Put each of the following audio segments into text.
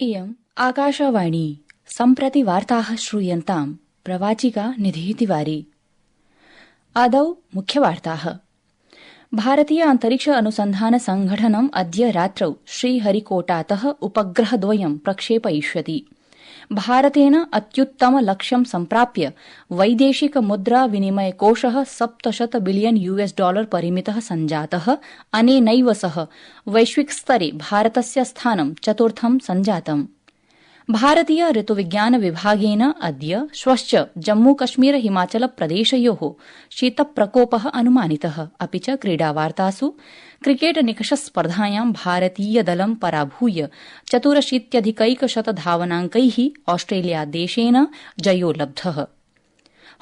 इयम् आकाशवाणी सम्प्रति वार्ताः श्रूयन्ताम् प्रवाचिका निधिः तिवारी। आदौ मुख्यवार्ताः। भारतीय अन्तरिक्ष अनुसन्धान संघटनम् अद्य रात्रौ श्रीहरिकोटातः उपग्रहद्वयं प्रक्षेपयिष्यति। भारतेन अत्युत्तम लक्ष्यं सम्प्राप्य वैदेशिक मुद्रा विनिमय कोषः $700 बिलियन परिमितः सञ्जातः। अनेनैव सह वैश्विकस्तरे भारतस्य स्थानं चतुर्थं सञ्जातम्। भारतीय ऋतुविज्ञान विभागेन अद्य श्वश्च जम्मूकश्मीर हिमाचल प्रदेशयोः शीतप्रकोपः अनुमानितः। अपि च क्रीडावार्तासु क्रिकेट निकषस्पर्धायां भारतीयदलं पराभूय 84 धावनाङ्कैः ऑस्ट्रेलियादेशेन जयो लब्धः।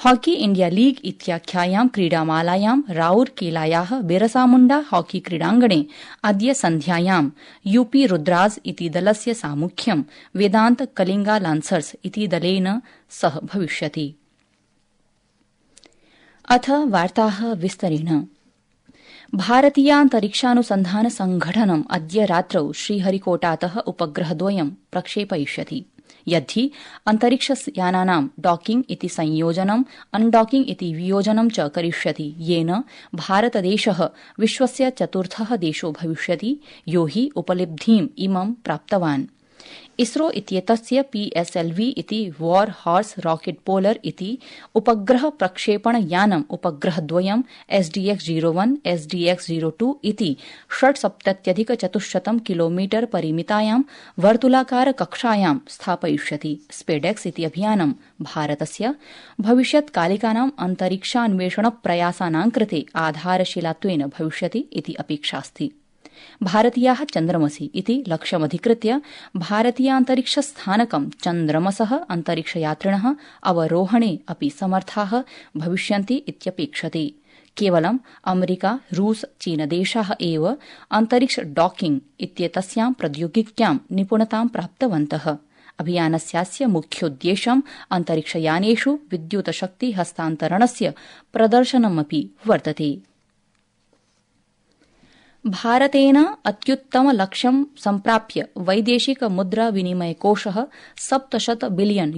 हॉकी इण्डिया लीग इत्याख्यायां क्रीडामालायां राउरकेलायाः बिरसामुण्डा हॉकी क्रीडाङ्गणे अद्य सन्ध्यायां यूपी रुद्राज इति दलस्य सामुख्यं वेदान्त कलिंगा लान्सर्स इति दलेन सह भविष्यति। अथ वार्ताः विस्तरेण। भारतीयान्तरिक्षानुसन्धान संघटनम् अद्य रात्रौ श्रीहरिकोटातः उपग्रहद्वयं प्रक्षेपयिष्यति। यद्धि अन्तरिक्षयानानां डॉकिंग इति संयोजनम् अनडॉकिंग इति वियोजनं च करिष्यति, येन भारतदेशः विश्वस्य चतुर्थः देशो भविष्यति यो हि उपलब्धिम् इमं प्राप्तवान्। इसरो इत्येतस्य PSLV इति वॉर हॉर्स रॉकेट पोलर इति उपग्रह प्रक्षेपण यानम् उपग्रहद्वयं SDX-01 SDX-02 इति 670,400 किलोमीटर परिमितायां वर्तुलाकार कक्षायां स्थापयिष्यति। स्पेडेक्स इति अभियानं भारतस्य भविष्यत्कालिकानाम् अन्तरिक्षान्वेषण प्रयासानां कृते आधारशिलात्वेन भविष्यति इति अपेक्षास्ति। भारतीयाः चन्द्रमसि इति लक्ष्यमधिकृत्य भारतीयान्तरिक्षस्थानकं चन्द्रमसः अन्तरिक्षयात्रिणः अवरोहणे अपि समर्थाः भविष्यन्ति इत्यपेक्षते। केवलं अमेरिका, रूस, चीनदेशाः एव अन्तरिक्ष डॉकिंग इत्येतस्यां प्रौद्योगिक्यां निपुणतां प्राप्तवन्तः। अभियानस्यास्य मुख्योद्देश्यम् अन्तरिक्षयानेषु विद्युतशक्ति हस्तान्तरणस्य प्रदर्शनमपि वर्तते। भारतेन अत्युत्तम लक्ष्यं सम्प्राप्य वैदेशिक मुद्रा विनिमय कोषः $700 बिलियन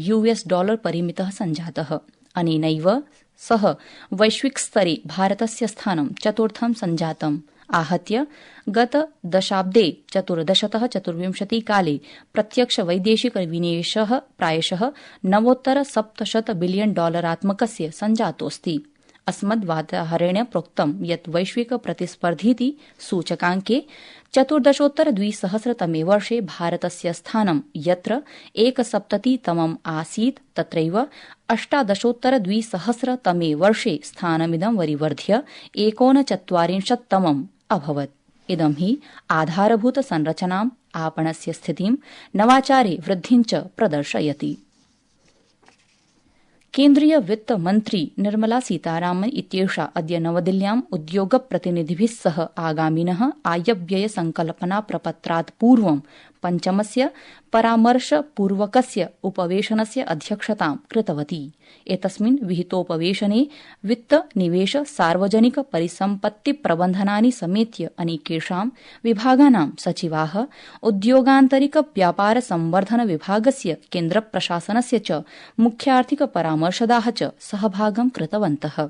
परिमितः सञ्जातः। अनेनैव सह वैश्विकस्तरे भारतस्य स्थानं चतुर्थं सञ्जातम्। आहत्य गत दशाब्दे 14-24 काले प्रत्यक्ष वैदेशिक विनिवेशः प्रायशः $9.7 बिलियन सञ्जातोऽस्ति। अस्मद्वार्ताहरेण प्रोक्तं यत् वैश्विक प्रतिस्पर्धीति सूचकाङ्के 14-2000 वर्षे भारतस्य स्थानं यत्र 71तमम् आसीत् तत्रैव 18-2000 वर्षे स्थानमिदं वरिवर्ध्य 39तमम् अभवत्। इदं हि आधारभूत संरचनाम्, आपणस्य स्थितिं, नवाचारे वृद्धिं च प्रदर्शयति। केन्द्रीय वित्त मन्त्री निर्मला सीतारामन इत्येषा अद्य नवदिल्ल्याम् उद्योगप्रतिनिधिभिः सह आगामिनः आयव्यय संकल्पना प्रपत्रात् पूर्वं पञ्चमस्य परामर्शपूर्वकस्य उपवेशनस्य अध्यक्षतां कृतवती। एतस्मिन् विहितोपवेशने वित्त, निवेश, सार्वजनिक परिसम्पत्ति प्रबन्धनानि समेत्य अनेकेषां विभागानां सचिवाः, उद्योगान्तरिक व्यापार संवर्धन विभागस्य, केन्द्रप्रशासनस्य च मुख्यार्थिक परामर्शदाः च सहभागं कृतवन्तः।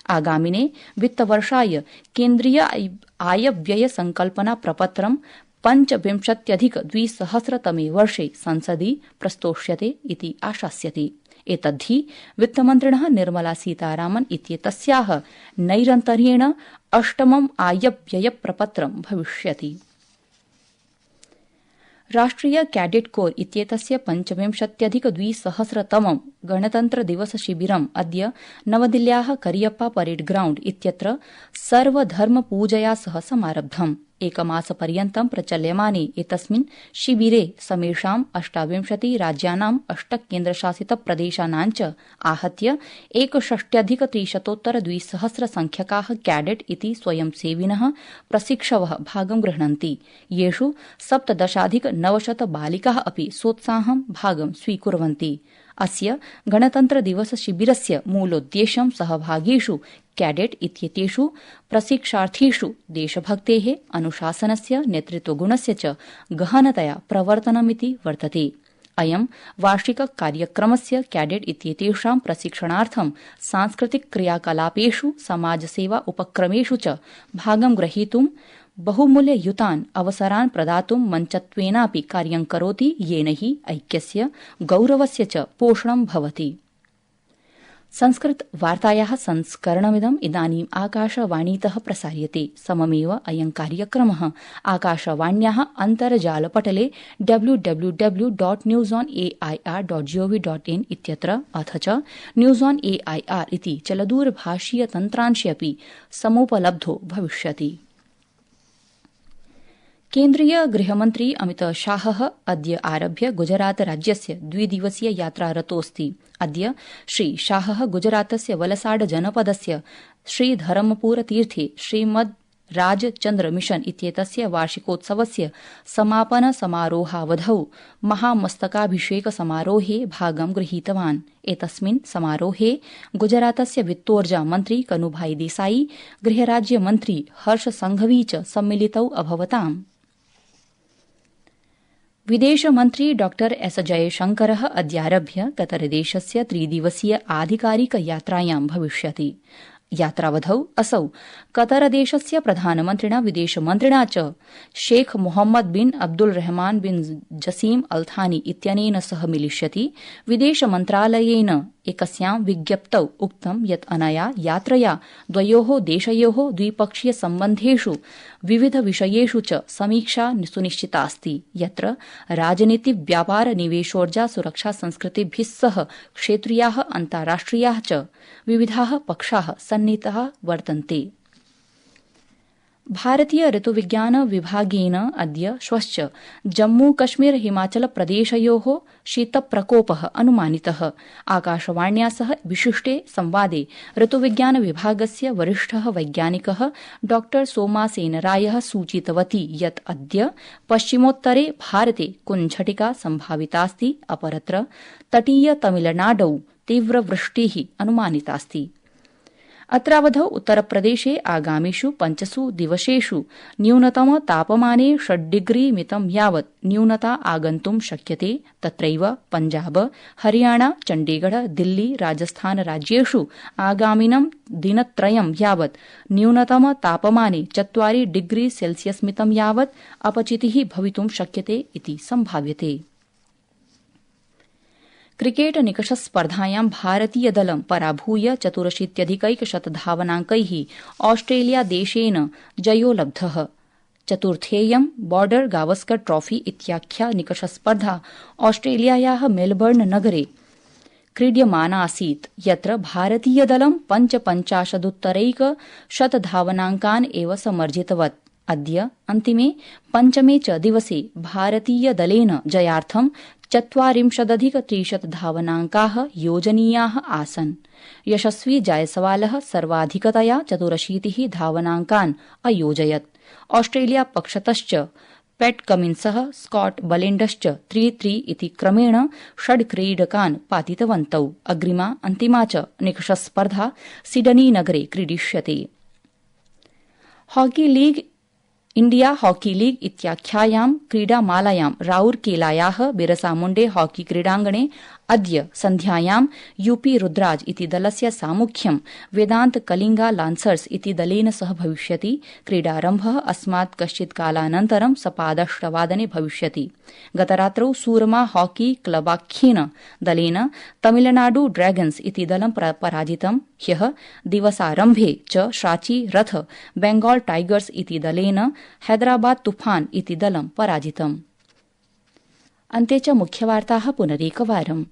आगामिने वित्तवर्षाय केन्द्रीय आयव्यय संकल्पना प्रपत्रं 25-2000 वर्षे संसदि प्रस्तोष्यते इति आशास्यते। एतद्धि वित्तमन्त्रिणः निर्मला सीतारामन इत्येतस्याः नैरन्तर्येण अष्टमम् आयव्यय प्रपत्रं भविष्यति। राष्ट्रिय कैडेट कोर इत्येतस्य 25-2000 गणतन्त्र दिवस शिबिरम् अद्य नवदिल्ल्याः करियप्पा परेड ग्राउण्ड इत्यत्र सर्वधर्मपूजया सह समारब्धम्। एकमासपर्यन्तं प्रचल्यमाने एतस्मिन् शिबिरे समेषां 28 राज्यानाम् 8 केन्द्रशासित प्रदेशानां च आहत्य 61,300 संख्यकाः कैडेट इति स्वयंसेविनः प्रशिक्षवः भागं गृह्णन्ति, येषु 17,900 बालिकाः अपि सोत्साहं भागं स्वीकुर्वन्ति। अस्य गणतन्त्र दिवस शिबिरस्य मूलोद्देश्यं सहभागीषु कैडेट इत्येतेषु प्रशिक्षार्थीषु देशभक्तेः, अनुशासनस्य, नेतृत्वगुणस्य च गहनतया प्रवर्तनमिति वर्तते। अयं वार्षिक कार्यक्रमस्य कैडेट इत्येतेषां प्रशिक्षणार्थं सांस्कृतिक क्रियाकलापेषु, समाजसेवा उपक्रमेषु च भागं ग्रहीतुं बहुमूल्ययुतान् अवसरान् प्रदातुं मञ्चत्वेनापि कार्यं करोति, येन हि ऐक्यस्य, गौरवस्य च पोषणं भवति। संस्कृत वार्तायाः संस्करणमिदम् इदानीम् आकाशवाणीतः प्रसार्यते। सममेव अयं कार्यक्रमः आकाशवाण्याः अन्तर्जालपटले www.newsonair.gov.in इत्यत्र अथ च न्यूज़ ऑन एआईआर इति चलदूरभाषीय तन्त्रांशे अपि समुपलब्धो भविष्यति। केन्द्रीय गृहमन्त्री अमित शाहः अद्य आरभ्य गुजरात राज्यस्य द्विदिवसीय यात्रारतोऽस्ति। अद्य श्री शाहः गुजरातस्य वलसाड जनपदस्य श्रीधरमपुरतीर्थे श्रीमद् राजचन्द्र मिशन इत्येतस्य वार्षिकोत्सवस्य समापन समारोहावधौ महामस्तकाभिषेक समारोहे भागं गृहीतवान्। एतस्मिन् समारोहे गुजरातस्य वित्तोर्जा मन्त्री कनुभाई देसाई, गृहराज्यमन्त्री हर्ष संघवी च सम्मिलितौ अभवताम्। विदेशमन्त्री डॉ एस जयशंकरः अद्यारभ्य कतरदेशस्य त्रिदिवसीय आधिकारिक यात्रायां भविष्यति। यात्रावधौ असौ कतरदेशस्य प्रधानमन्त्रिणा, विदेशमन्त्रिणा च शेख मोहम्मद बिन अब्दुल रहमान बिन जसीम अल थानी इत्यनेन सह मिलिष्यति। विदेशमन्त्रालयेन एकस्यां विज्ञप्तौ उक्तं यत् अनया यात्रया द्वयोः देशयोः द्विपक्षीय सम्बन्धेषु विविध विषयेषु च समीक्षा सुनिश्चितास्ति, यत्र राजनीति, व्यापार, निवेशोर्जा, सुरक्षा, संस्कृतिभिः सह क्षेत्रीयाः, अन्ताराष्ट्रियाः च विविधाः पक्षाः सन्नीताः वर्तन्ते। भारतीय ऋतुविज्ञान विभागेन अद्य श्वश्च जम्मू कश्मीर हिमाचल प्रदेशयोः शीतप्रकोपः अनुमानितः। आकाशवाण्या सह विशिष्टे संवादे ऋतुविज्ञान विभागस्य वरिष्ठः वैज्ञानिकः डॉ सोमासेनरायः सूचितवती यत् अद्य पश्चिमोत्तरे भारते कुञ्झटिका सम्भावितास्ति, अपरत्र तटीय तमिलनाडौ तीव्रवृष्टिः अनुमानितास्ति। अत्रावधौ उत्तरप्रदेशे आगामिषु 5 दिवसेषु न्यूनतम तापमाने 6 डिग्री मितं यावत् न्यूनता आगन्तुं शक्यते। तत्रैव पञ्जाब, हरियाणा, चण्डीगढ़, दिल्ली, राजस्थान राज्येषु आगामिनं दिनत्रयं यावत् न्यूनतम तापमाने 4 डिग्री सेल्सियस् मितं यावत् अपचितिः भवितुं शक्यते इति संभाव्यते। क्रिकेट निकषस्पर्धायां भारतीयदलं पराभूय 84 धावनाङ्कैः ऑस्ट्रेलियादेशेन जयो लब्धः। चतुर्थेयं बॉर्डर गावस्कर ट्रॉफी इत्याख्या निकषस्पर्धा ऑस्ट्रेलियायाः मेलबर्न नगरे क्रीड्यमाना आसीत्, यत्र भारतीयदलं 55 धावनाङ्कान् एव समर्जितवत्। अद्य अन्तिमे पञ्चमे च दिवसे भारतीयदलेन जयार्थं 40+ धावनाङ्काः योजनीयाः आसन्। यशस्वी जायसवालः सर्वाधिकतया 84 धावनाङ्कान् अयोजयत्। ऑस्ट्रेलिया पक्षतश्च पैट कमिन्सः, स्कॉट बलेण्डश्च 3-3 इति क्रमेण 6 क्रीडकान् पातितवन्तौ। अग्रिमा अन्तिमा च निकषस्पर्धा सिडनी नगरे क्रीडिष्यते। Hockey league India hockey league इत्याख्यायां क्रीडामालायां राउरकेलायाः बिरसामुण्डे हॉकी क्रीडाङ्गणे अद्य सन्ध्यायां यूपी रुद्राज इति दलस्य सामुख्यं वेदान्त कलिंगा लान्सर्स इति दलेन सह भविष्यति। क्रीडारम्भः अस्मात् कश्चित् कालानन्तरं सपाद-8 भविष्यति। गतरात्रौ सूरमा हॉकी क्लबाख्येन दलेन तमिलनाडु ड्रैगन्स इति दलं पराजितम्। ह्यः दिवसारम्भे च श्राची रथ बेंगाल टाइगर्स इति दलेन हैदराबाद तूफान इति दलं पराजितम्। अन्ते च मुख्यवार्ताः पुनरेकवारम्।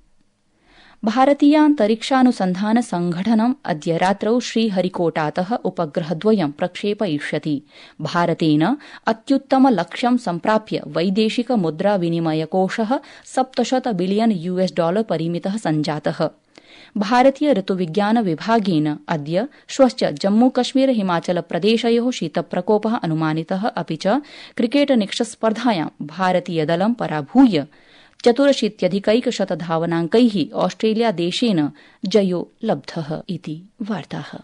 भारतीयान्तरिक्षानुसन्धान संघटनम् अद्य रात्रौ श्रीहरिकोटातः उपग्रहद्वयं प्रक्षेपयिष्यति। भारतेन अत्युत्तमलक्ष्यं सम्प्राप्य वैदेशिक मुद्रा विनिमयकोषः $700 बिलियन परिमितः सञ्जातः। भारतीय ऋतुविज्ञान विभागेन अद्य श्वश्च जम्मू कश्मीर हिमाचल प्रदेशयोः शीतप्रकोपः अनुमानितः। अपि च क्रिकेट निकषस्पर्धायां भारतीयदलं पराभूय 84 धावनाङ्कैः ऑस्ट्रेलियादेशेन जयो लब्धः इति वार्ताः।